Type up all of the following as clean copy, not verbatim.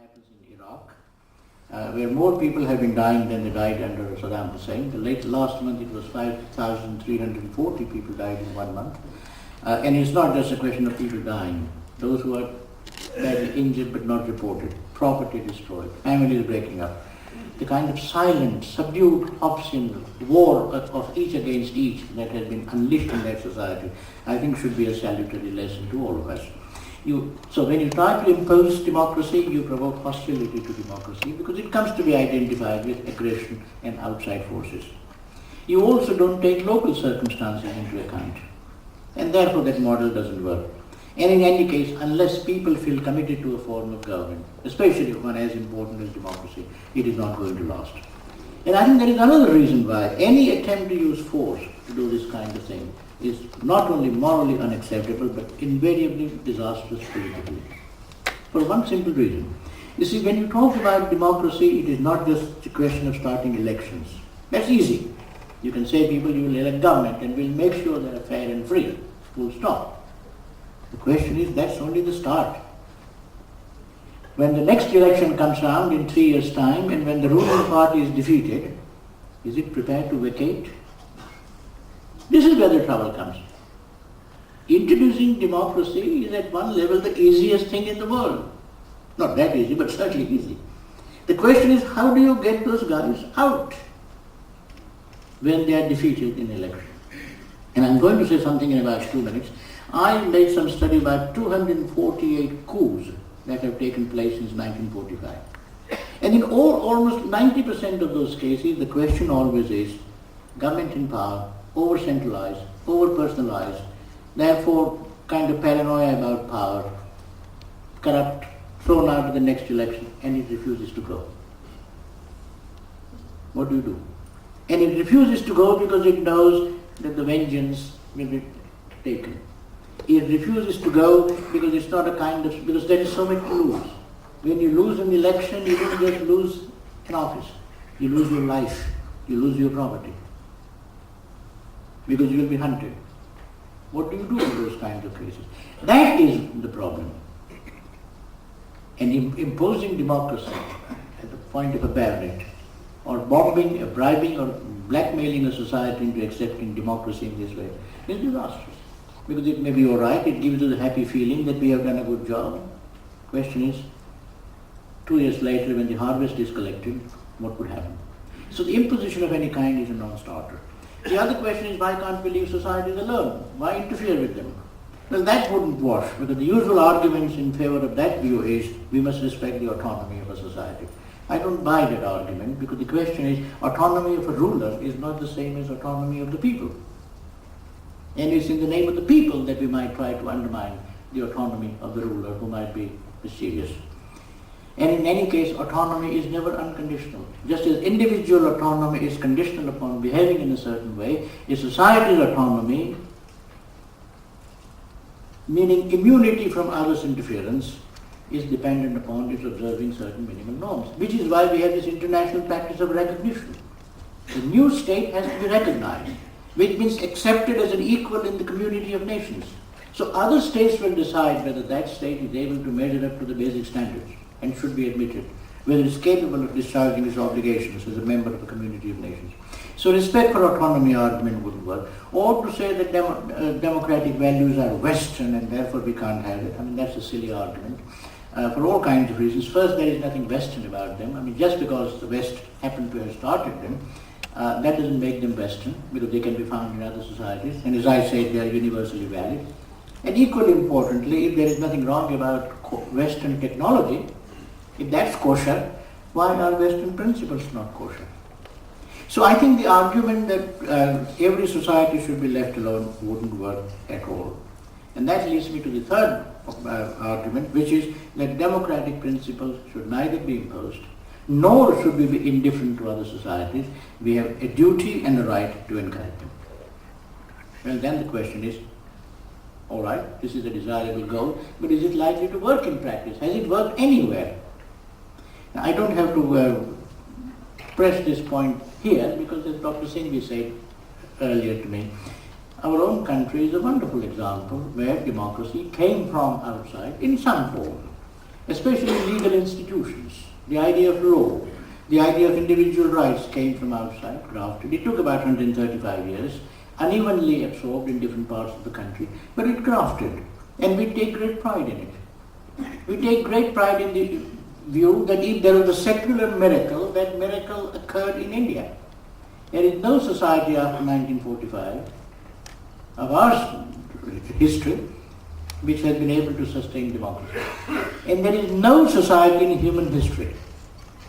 happens in Iraq, where more people have been dying than they died under Saddam Hussein. Last month it was 5,340 people died in 1 month. And it's not just a question of people dying. Those who are badly injured but not reported, property destroyed, families breaking up. The kind of silent, subdued Hobbesian war of each against each that has been unleashed in that society, I think should be a salutary lesson to all of us. So when you try to impose democracy, you provoke hostility to democracy because it comes to be identified with aggression and outside forces. You also don't take local circumstances into account, and therefore that model doesn't work. And in any case, unless people feel committed to a form of government, especially one as important as democracy, it is not going to last. And I think there is another reason why any attempt to use force to do this kind of thing is not only morally unacceptable, but invariably disastrous politically. For one simple reason. You see, when you talk about democracy, it is not just a question of starting elections. That's easy. You can say people, you will elect government and we'll make sure they are fair and free. Full stop. The question is, that's only the start. When the next election comes around in 3 years' time, and when the ruling party is defeated, is it prepared to vacate? This is where the trouble comes. Introducing democracy is at one level the easiest thing in the world. Not that easy, but certainly easy. The question is, how do you get those guys out when they are defeated in election? And I'm going to say something in about 2 minutes. I made some study about 248 coups that have taken place since 1945. And in almost 90% of those cases, the question always is, government in power, over-centralized, over-personalized, therefore kind of paranoia about power, corrupt, thrown out of the next election, and it refuses to go. What do you do? And it refuses to go because it knows that the vengeance will be taken. It refuses to go because it's not a kind of, because there is so much to lose. When you lose an election, you don't just lose an office. You lose your life. You lose your property. Because you will be hunted. What do you do in those kinds of cases? That is the problem. And imposing democracy at the point of a bayonet, or bombing, or bribing, or blackmailing a society into accepting democracy in this way is disastrous. Because it may be all right, it gives you the happy feeling that we have done a good job. Question is, 2 years later when the harvest is collected, what would happen? So the imposition of any kind is a non-starter. The other question is, why can't we leave societies alone? Why interfere with them? Well, that wouldn't wash, because the usual arguments in favor of that view is, we must respect the autonomy of a society. I don't buy that argument, because the question is, autonomy of a ruler is not the same as autonomy of the people. And it's in the name of the people that we might try to undermine the autonomy of the ruler who might be mysterious. And in any case, autonomy is never unconditional. Just as individual autonomy is conditional upon behaving in a certain way, a society's autonomy, meaning immunity from others' interference, is dependent upon its observing certain minimum norms, which is why we have this international practice of recognition. The new state has to be recognized, which means accepted as an equal in the community of nations. So other states will decide whether that state is able to measure up to the basic standards and should be admitted, whether it's capable of discharging its obligations as a member of a community of nations. So respect for autonomy argument wouldn't work. Or to say that democratic values are Western and therefore we can't have it. I mean, that's a silly argument. For all kinds of reasons. First, there is nothing Western about them. I mean, just because the West happened to have started them, that doesn't make them Western, because they can be found in other societies. And as I said, they are universally valid. And equally importantly, if there is nothing wrong about Western technology, if that's kosher, why are Western principles not kosher? So I think the argument that every society should be left alone wouldn't work at all. And that leads me to the third argument, which is that democratic principles should neither be imposed, nor should we be indifferent to other societies. We have a duty and a right to encourage them. Well, then the question is, all right, this is a desirable goal, but is it likely to work in practice? Has it worked anywhere? Now, I don't have to press this point here, because as Dr. Singhvi said earlier to me, our own country is a wonderful example where democracy came from outside in some form. especially legal institutions. The idea of law, the idea of individual rights came from outside, grafted. It took about 135 years, unevenly absorbed in different parts of the country, but it grafted, and we take great pride in it. We take great pride in the view that if there was a secular miracle, that miracle occurred in India. There is no society after 1945 of our history which has been able to sustain democracy. And there is no society in human history,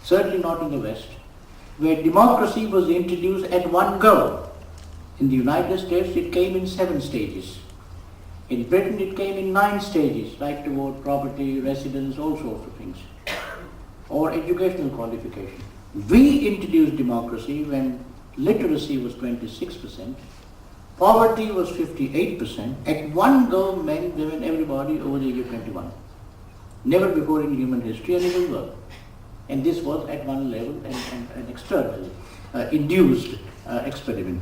certainly not in the West, where democracy was introduced at one go. In the United States it came in 7 stages. In Britain it came in 9 stages, right to vote, property, residence, all sorts of things, or educational qualification. We introduced democracy when literacy was 26%, poverty was 58%, at one go meant when everybody over the age of 21. Never before in human history, and it will work. And this was at one level an external, induced experiment.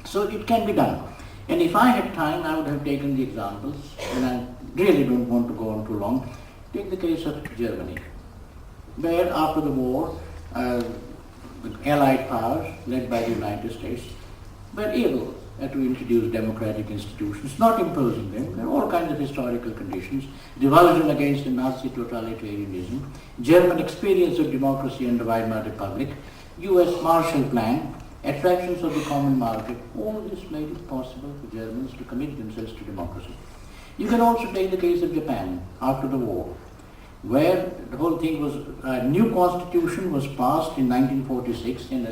So it can be done. And if I had time, I would have taken the examples, and I really don't want to go on too long. Take the case of Germany, where after the war, the Allied powers, led by the United States, were able to introduce democratic institutions, not imposing them. There are all kinds of historical conditions, revulsion against the Nazi totalitarianism, German experience of democracy under Weimar Republic, US Marshall Plan, attractions of the common market. All this made it possible for Germans to commit themselves to democracy. You can also take the case of Japan after the war, where the whole thing was, a new constitution was passed in 1946 and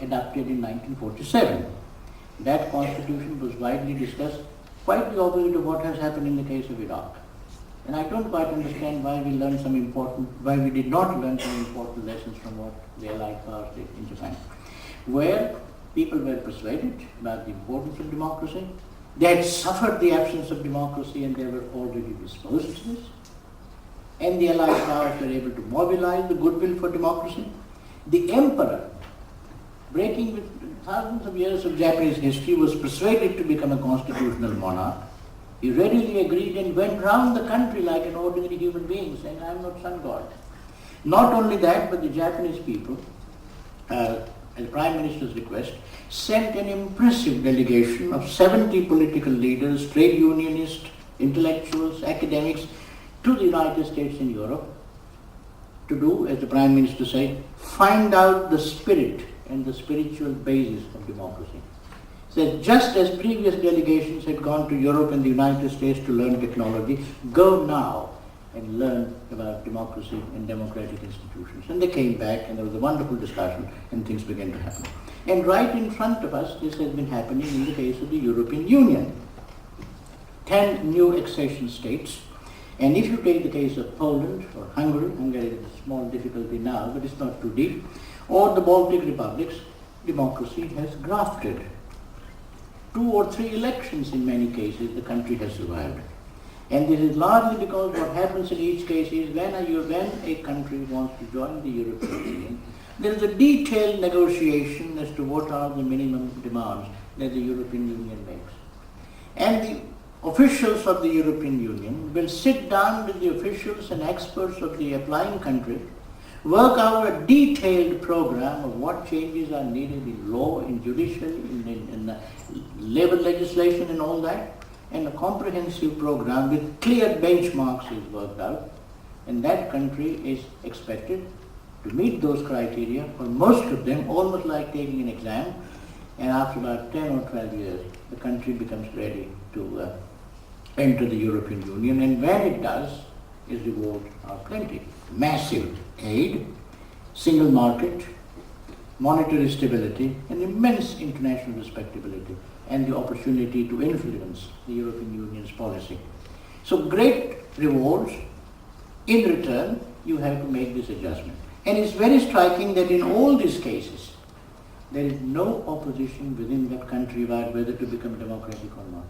adopted in 1947. That constitution was widely discussed, quite the opposite of what has happened in the case of Iraq. And I don't quite understand why we did not learn some important lessons from what the Allied powers did in Japan, where people were persuaded about the importance of democracy. They had suffered the absence of democracy and they were already disposed to this. And the Allied powers were able to mobilize the goodwill for democracy. The emperor, breaking with thousands of years of Japanese history, was persuaded to become a constitutional monarch. He readily agreed and went round the country like an ordinary human being, saying, I am not sun god. Not only that, but the Japanese people, at the Prime Minister's request, sent an impressive delegation of 70 political leaders, trade unionists, intellectuals, academics, to the United States and Europe to do, as the Prime Minister said, find out the spirit and the spiritual basis of democracy. So just as previous delegations had gone to Europe and the United States to learn technology, go now and learn about democracy and democratic institutions. And they came back and there was a wonderful discussion and things began to happen. And right in front of us, this has been happening in the case of the European Union. 10 new accession states. And if you take the case of Poland or Hungary is a small difficulty now, but it's not too deep, or the Baltic republics, democracy has grafted. 2 or 3 elections in many cases the country has survived. And this is largely because what happens in each case is when a country wants to join the European Union, there is a detailed negotiation as to what are the minimum demands that the European Union makes. And the officials of the European Union will sit down with the officials and experts of the applying country, work out a detailed program of what changes are needed in law, in judiciary, in labor legislation and all that, and a comprehensive program with clear benchmarks is worked out, and that country is expected to meet those criteria for most of them, almost like taking an exam, and after about 10 or 12 years, the country becomes ready to enter the European Union, and when it does, its rewards are plenty. Massive aid, single market, monetary stability, and immense international respectability, and the opportunity to influence the European Union's policy. So great rewards. In return, you have to make this adjustment. And it's very striking that in all these cases, there is no opposition within that country about whether to become democratic or not.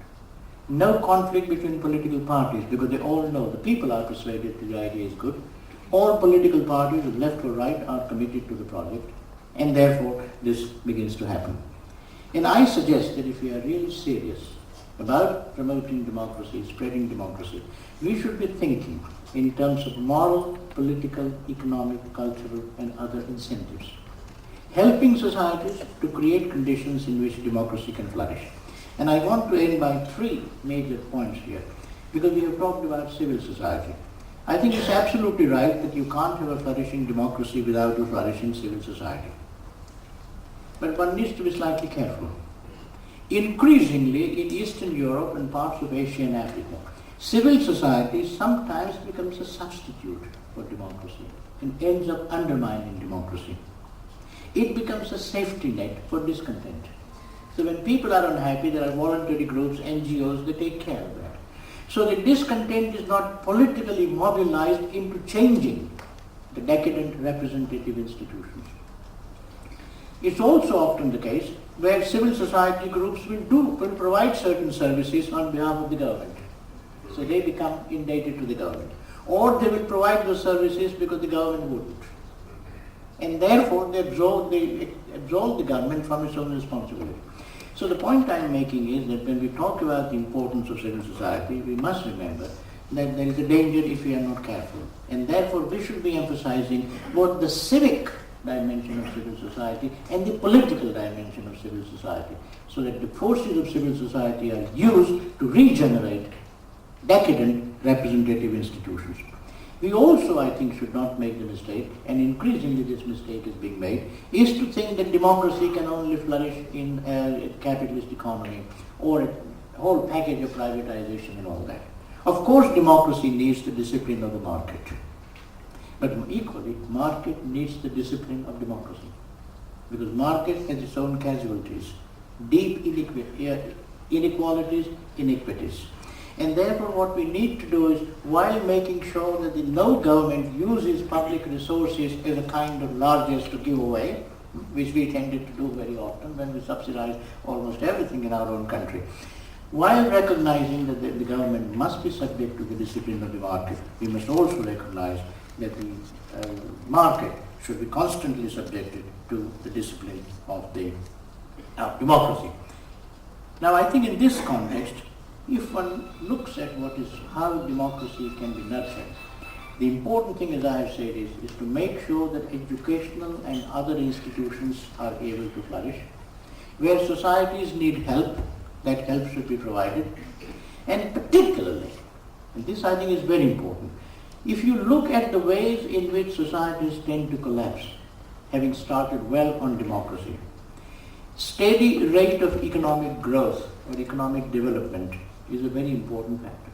No conflict between political parties, because they all know the people are persuaded that the idea is good. All political parties, left or right, are committed to the project, and therefore this begins to happen. And I suggest that if we are really serious about promoting democracy, spreading democracy, we should be thinking in terms of moral, political, economic, cultural and other incentives, helping societies to create conditions in which democracy can flourish. And I want to end by three major points here, because we have talked about civil society. I think it's absolutely right that you can't have a flourishing democracy without a flourishing civil society. But one needs to be slightly careful. Increasingly in Eastern Europe and parts of Asia and Africa, civil society sometimes becomes a substitute for democracy and ends up undermining democracy. It becomes a safety net for discontent. So when people are unhappy, there are voluntary groups, NGOs, that take care of that. So the discontent is not politically mobilized into changing the decadent representative institutions. It's also often the case where civil society groups will provide certain services on behalf of the government. So they become indebted to the government. Or they will provide those services because the government wouldn't. And therefore they absolve the government from its own responsibility. So the point I'm making is that when we talk about the importance of civil society, we must remember that there is a danger if we are not careful. And therefore we should be emphasizing both the civic dimension of civil society and the political dimension of civil society, so that the forces of civil society are used to regenerate decadent representative institutions. We also, I think, should not make the mistake, and increasingly this mistake is being made, is to think that democracy can only flourish in a capitalist economy or a whole package of privatization and all that. Of course, democracy needs the discipline of the market. But equally, market needs the discipline of democracy. Because market has its own casualties, deep inequalities, iniquities. And therefore what we need to do is, while making sure that no government uses public resources as a kind of largesse to give away, which we tended to do very often when we subsidize almost everything in our own country, while recognizing that the government must be subject to the discipline of the market, we must also recognize that the market should be constantly subjected to the discipline of the democracy. Now I think in this context, if one looks at how democracy can be nurtured, the important thing, as I have said, is to make sure that educational and other institutions are able to flourish. Where societies need help, that help should be provided. And particularly, and this I think is very important, if you look at the ways in which societies tend to collapse, having started well on democracy, steady rate of economic growth or economic development is a very important factor.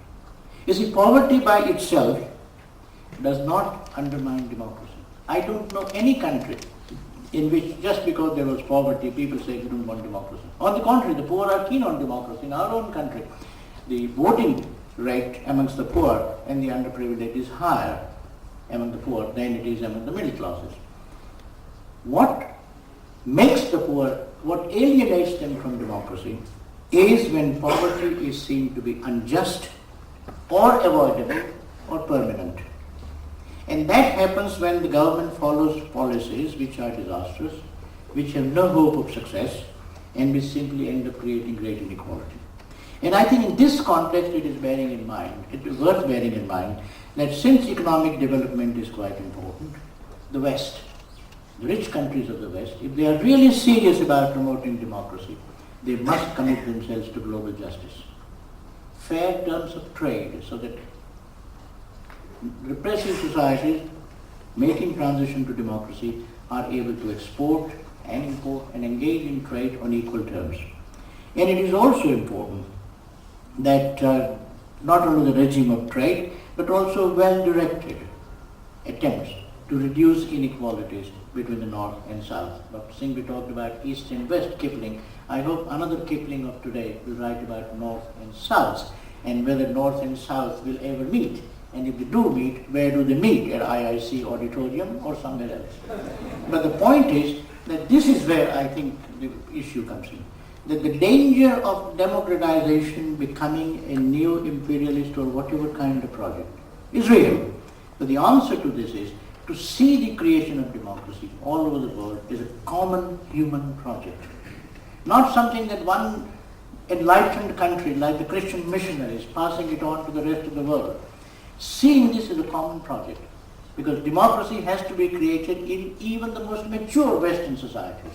You see, poverty by itself does not undermine democracy. I don't know any country in which just because there was poverty, people say we don't want democracy. On the contrary, the poor are keen on democracy. In our own country, the voting rate amongst the poor and the underprivileged is higher among the poor than it is among the middle classes. What makes the poor, what alienates them from democracy is when poverty is seen to be unjust or avoidable or permanent. And that happens when the government follows policies which are disastrous, which have no hope of success, and which simply end up creating great inequality. And I think in this context it is worth bearing in mind that since economic development is quite important, the West, the rich countries of the West, if they are really serious about promoting democracy, they must commit themselves to global justice. Fair terms of trade, so that repressive societies making transition to democracy are able to export and import and engage in trade on equal terms. And it is also important that not only the regime of trade, but also well-directed attempts to reduce inequalities between the North and South. Dr. Singh talked about East and West Kipling. I hope another Kipling of today will write about North and South, and whether North and South will ever meet. And if they do meet, where do they meet? At IIC auditorium or somewhere else? But the point is that this is where I think the issue comes in. That the danger of democratization becoming a new imperialist or whatever kind of project is real. But the answer to this is to see the creation of democracy all over the world is a common human project. Not something that one enlightened country like the Christian missionaries, passing it on to the rest of the world, seeing this as a common project. Because democracy has to be created in even the most mature Western societies.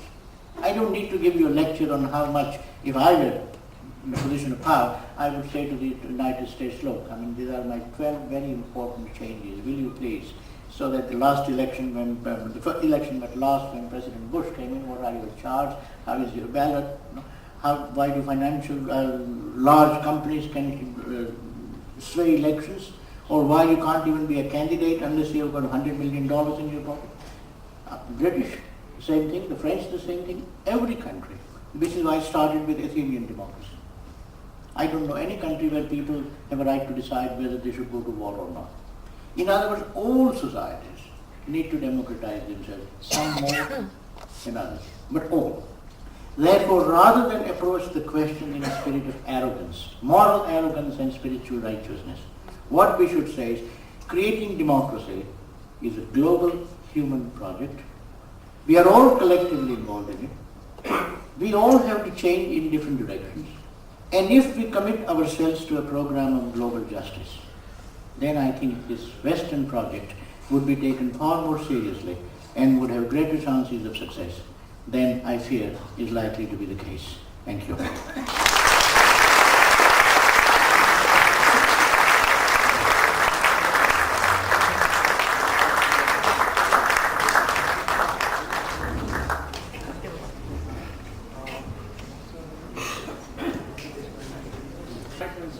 I don't need to give you a lecture on how much, if I were in a position of power, I would say to the United States, look, I mean, these are my 12 very important changes. Will you please? So that the last election, when the first election that last, when President Bush came in, what are your charges? How is your ballot? Why do financial large companies can sway elections? Or why you can't even be a candidate unless you've got $100 million in your pocket? British, same thing. The French, the same thing. Every country. This is why I started with Athenian democracy. I don't know any country where people have a right to decide whether they should go to war or not. In other words, all societies need to democratize themselves, some more than others, but all. Therefore, rather than approach the question in a spirit of arrogance, moral arrogance and spiritual righteousness, what we should say is, creating democracy is a global human project. We are all collectively involved in it. We all have to change in different directions. And if we commit ourselves to a program of global justice, then I think this Western project would be taken far more seriously and would have greater chances of success than I fear is likely to be the case. Thank you.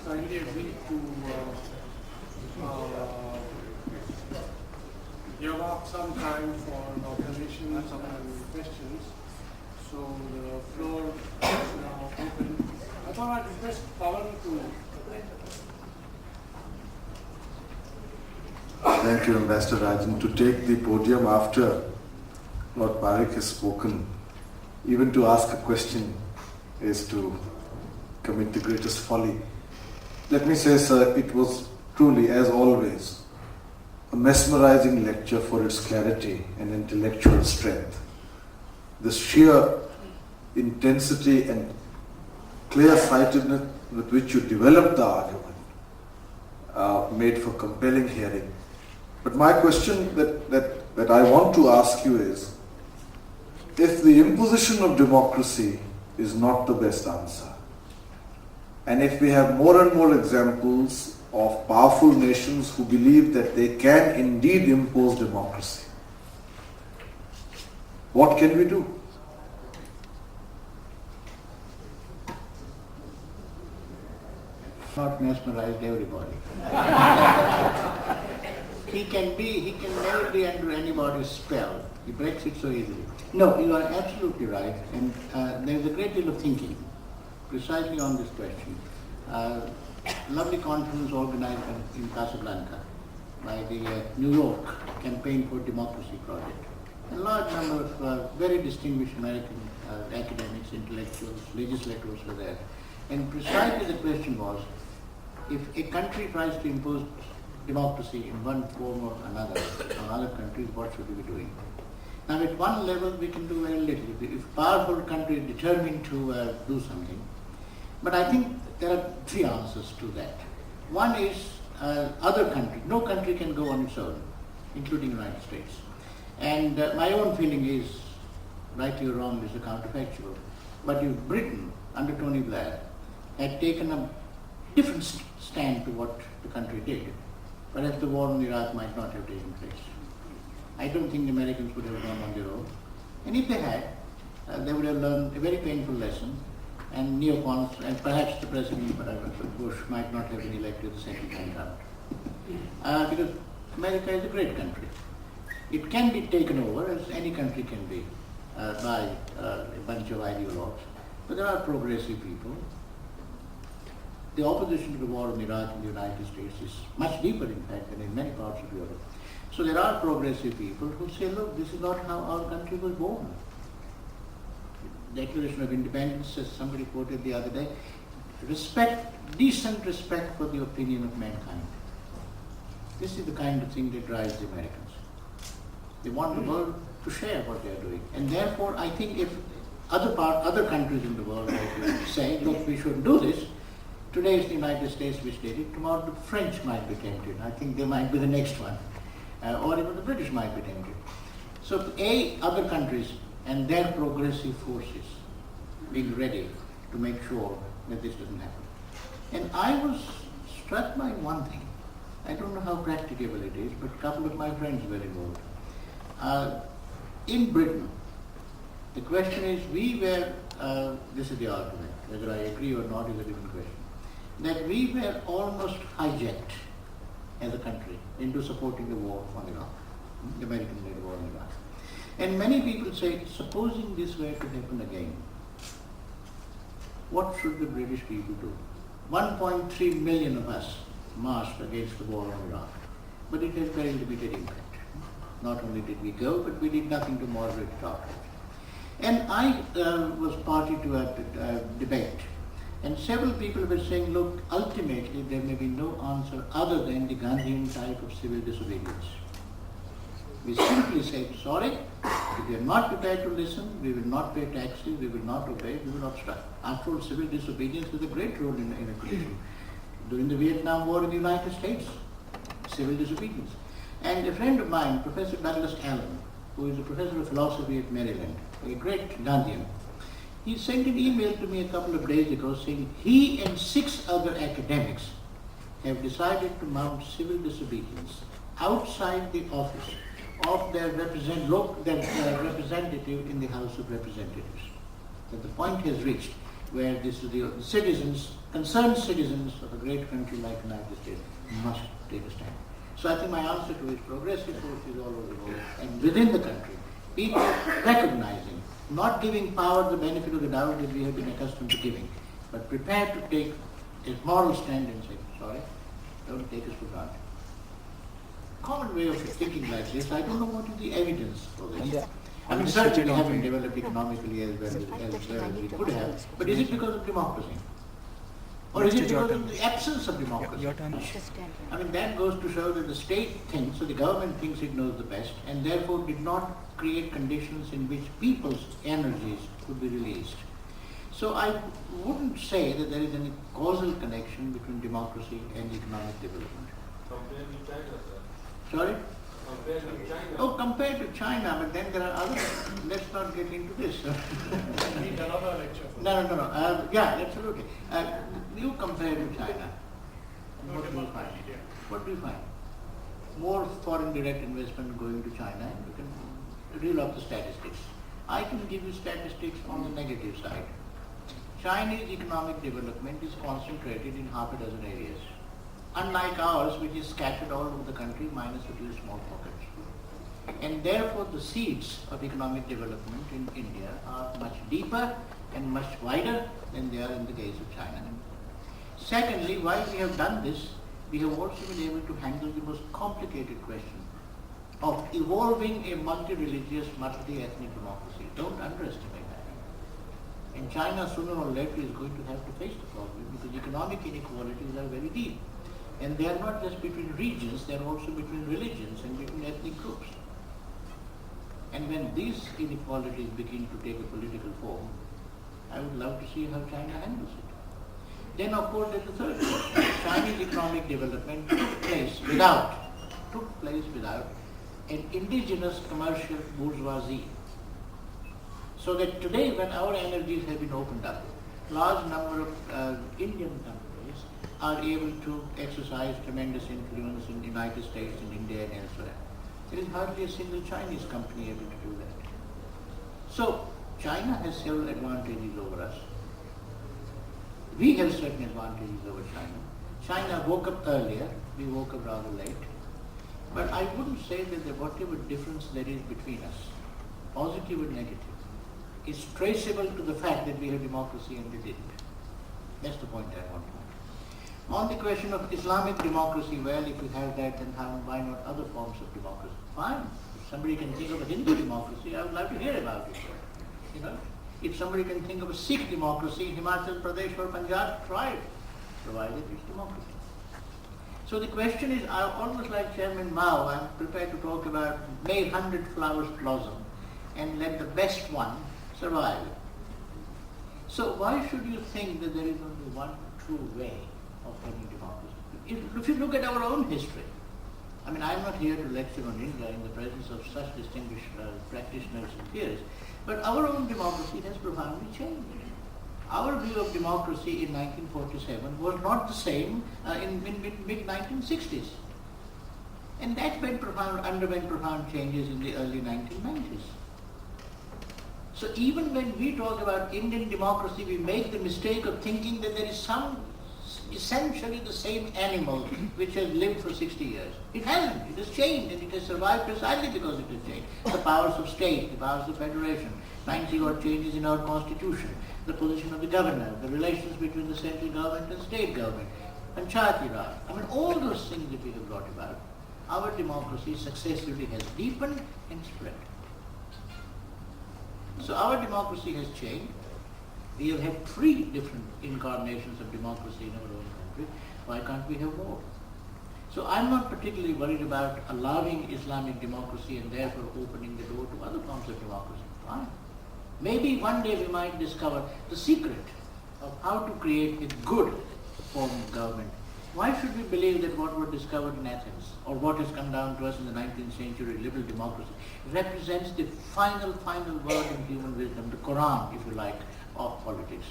Kindly agreed to give up some time for observations and questions. So the floor is now open. I thought I'd request Pawan to. Thank you, Ambassador Rajan, to take the podium after Lord Parekh has spoken. Even to ask a question is to commit the greatest folly. Let me say, sir, it was truly, as always, a mesmerizing lecture for its clarity and intellectual strength. The sheer intensity and clear-sightedness with which you developed the argument made for compelling hearing. But my question that I want to ask you is, if the imposition of democracy is not the best answer, and if we have more and more examples of powerful nations who believe that they can indeed impose democracy, what can we do? Not mesmerized everybody. He can never be under anybody's spell. He breaks it so easily. No, you are absolutely right, and there is a great deal of thinking precisely on this question. Lovely conference organized in Casablanca by the New York Campaign for Democracy project. A large number of very distinguished American academics, intellectuals, legislators were there. And precisely the question was, if a country tries to impose democracy in one form or another on other countries, what should we be doing? Now at one level we can do very little. If a powerful country is determined to do something, but I think there are three answers to that. One is other countries. No country can go on its own, including the United States. And my own feeling is, rightly or wrongly, is a counterfactual. But if Britain, under Tony Blair, had taken a different stand to what the country did, perhaps the war in Iraq might not have taken place. I don't think the Americans would have gone on their own. And if they had, they would have learned a very painful lesson, and neocons, and perhaps the President Bush might not have been elected the second time round. Because America is a great country. It can be taken over, as any country can be, by a bunch of ideologues. But there are progressive people. The opposition to the war in Iraq in the United States is much deeper, in fact, than in many parts of Europe. So there are progressive people who say, look, this is not how our country was born. Declaration of Independence, as somebody quoted the other day, decent respect for the opinion of mankind. This is the kind of thing that drives the Americans. They want the world to share what they are doing. And therefore, I think if other countries in the world are saying, look, we should do this. Today it's the United States which did it. Tomorrow the French might be tempted. I think they might be the next one. Or even the British might be tempted. So other countries and their progressive forces being ready to make sure that this doesn't happen. And I was struck by one thing. I don't know how practicable it is, but a couple of my friends were involved. In Britain, the question is, this is the argument, whether I agree or not is a different question, that we were almost hijacked as a country into supporting the war on Iraq, the American-led war on Iraq. And many people say, supposing this were to happen again, what should the British people do? 1.3 million of us marched against the war on Iraq, but it has very limited impact. Not only did we go, but we did nothing to moderate it afterwards. And I was party to a debate, and several people were saying, look, ultimately there may be no answer other than the Gandhian type of civil disobedience. We simply say, sorry, if we are not prepared to listen, we will not pay taxes, we will not obey, we will not strike. After all, civil disobedience is a great role in a country. During the Vietnam War in the United States, civil disobedience. And a friend of mine, Professor Douglas Allen, who is a professor of philosophy at Maryland, a great Gandhian, he sent an email to me a couple of days ago saying he and 6 other academics have decided to mount civil disobedience outside the office of their representative in the House of Representatives. That the point has reached where this is the citizens, concerned citizens of a great country like the United States must take a stand. So I think my answer to is progressive forces all over the world and within the country, people recognizing, not giving power the benefit of the doubt that we have been accustomed to giving, but prepared to take a moral stand and say, sorry, don't take us for granted. Common way of thinking like this, I don't know what is the evidence for this. I mean, certainly we haven't developed economically as well as we could have, but is it because of democracy? Or is it because of the absence of democracy? I mean, that goes to show that the state thinks, so the government thinks it knows the best, and therefore did not create conditions in which people's energies could be released. So I wouldn't say that there is any causal connection between democracy and economic development. Compared to China, sir. Sorry? Compared to China. Oh, compared to China, but then there are other, let's not get into this. We need another lecture. No. Yeah, absolutely. You compare to China. What do you find? What do you find? More foreign direct investment going to China, and you can reel off the statistics. I can give you statistics on the negative side. Chinese economic development is concentrated in half a dozen areas. Unlike ours, which is scattered all over the country, minus a few small pockets. And therefore the seeds of economic development in India are much deeper and much wider than they are in the case of China. Secondly, while we have done this, we have also been able to handle the most complicated question of evolving a multi-religious, multi-ethnic democracy. Don't underestimate that. And China sooner or later is going to have to face the problem because economic inequalities are very deep. And they are not just between regions, they are also between religions and between ethnic groups. And when these inequalities begin to take a political form, I would love to see how China handles it. Then of course there's the third question. Chinese economic development took place without an indigenous commercial bourgeoisie. So that today when our energies have been opened up, large number of Indian companies are able to exercise tremendous influence in the United States and India and elsewhere. There is hardly a single Chinese company able to do that. So China has several advantages over us. We have certain advantages over China. China woke up earlier, we woke up rather late. But I wouldn't say that whatever difference there is between us, positive or negative, is traceable to the fact that we have democracy and they didn't. That's the point I want to make. On the question of Islamic democracy, well, if you have that, then why not other forms of democracy? Fine. If somebody can think of a Hindu democracy, I would like to hear about it. You know, if somebody can think of a Sikh democracy, Himachal Pradesh or Punjab, try it, provided it's democracy. So the question is, almost like Chairman Mao, I'm prepared to talk about may 100 flowers blossom and let the best one survive. So why should you think that there is only one true way of having democracy? If you look at our own history, I mean, I'm not here to lecture on India in the presence of such distinguished practitioners and peers, but our own democracy has profoundly changed. Our view of democracy in 1947 was not the same in mid-1960s. And that underwent profound changes in the early 1990s. So even when we talk about Indian democracy, we make the mistake of thinking that there is some essentially the same animal which has lived for 60 years. It hasn't. It has changed, and it has survived precisely because it has changed. The powers of state, the powers of federation, 90-odd changes in our constitution, the position of the governor, the relations between the central government and state government, Panchayati Raj. I mean, all those things that we have brought about, our democracy successively has deepened and spread. So our democracy has changed. We have had 3 different incarnations of democracy in our own country. Why can't we have more? So I'm not particularly worried about allowing Islamic democracy and therefore opening the door to other forms of democracy. Fine. Maybe one day we might discover the secret of how to create a good form of government. Why should we believe that what was discovered in Athens or what has come down to us in the 19th century liberal democracy represents the final word in human wisdom, the Quran, if you like, of politics?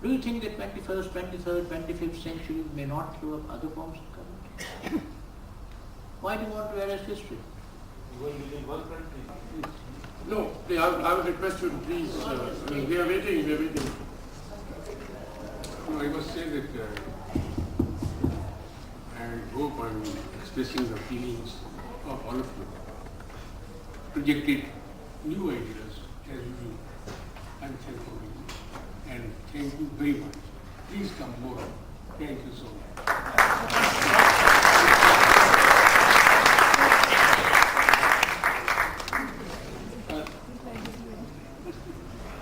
Do you think that 21st, 23rd, 25th century may not throw up other forms of government? Why do you want to erase history? One country. No, I would request you to please, we are waiting. No, I must say that I hope I'm expressing the feelings of all of you. Projected new ideas as usual. I'm thankful to you. And thank you very much. Please come more. Thank you so much.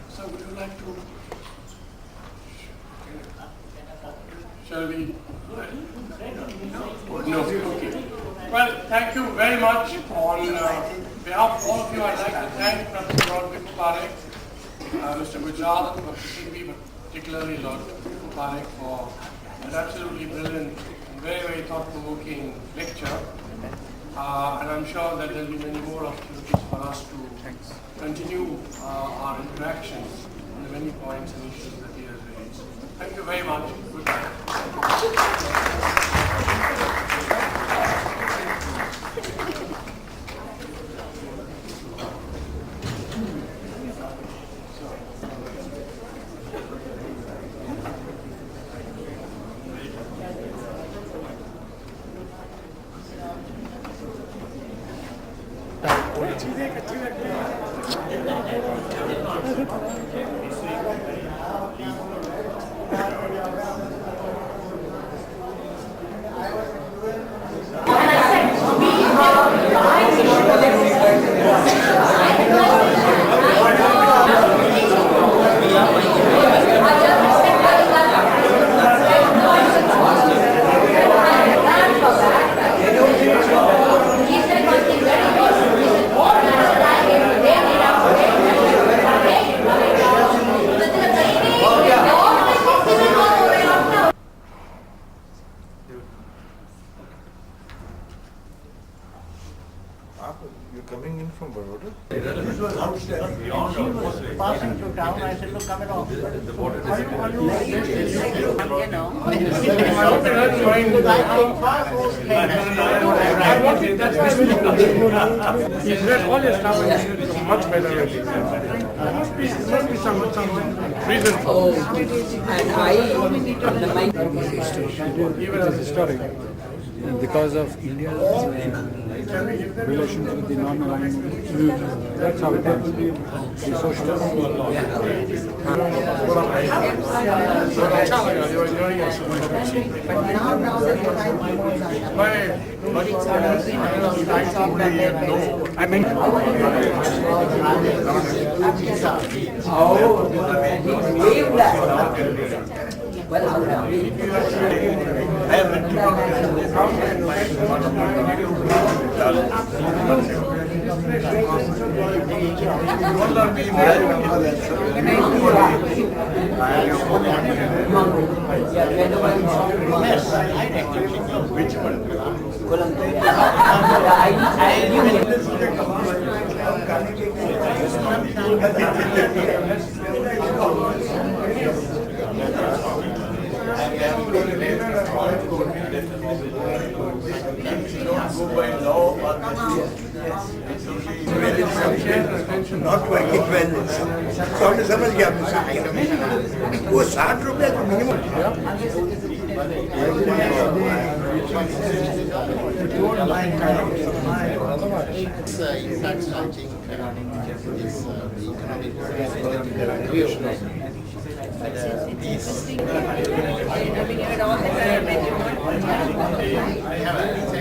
So would you like to, shall we? No, okay. Well, thank you very much. On behalf of all of you, I'd like to thank Professor Lord Bhiku Parekh, Mr. Gujral, Dr. Singhvi, but particularly Lord Bhiku Parekh for an absolutely brilliant and very thought-provoking lecture. And I'm sure that there will be many more opportunities for us to continue our interactions on the many points and issues that he has raised. Thank you very much. Good night. You're coming in from Baroda? She was passing through town. I said, look, come along. He's read all your stuff and it's much better. There must be some reason for this. Even as historic. Because of India's relations with the non-aligned, that's how it is. The socialists. You're enjoying I mean, Not working well. Sound समझ गया आपने वो 60 रुपए का minimum Interesting. Having heard all the time that you want.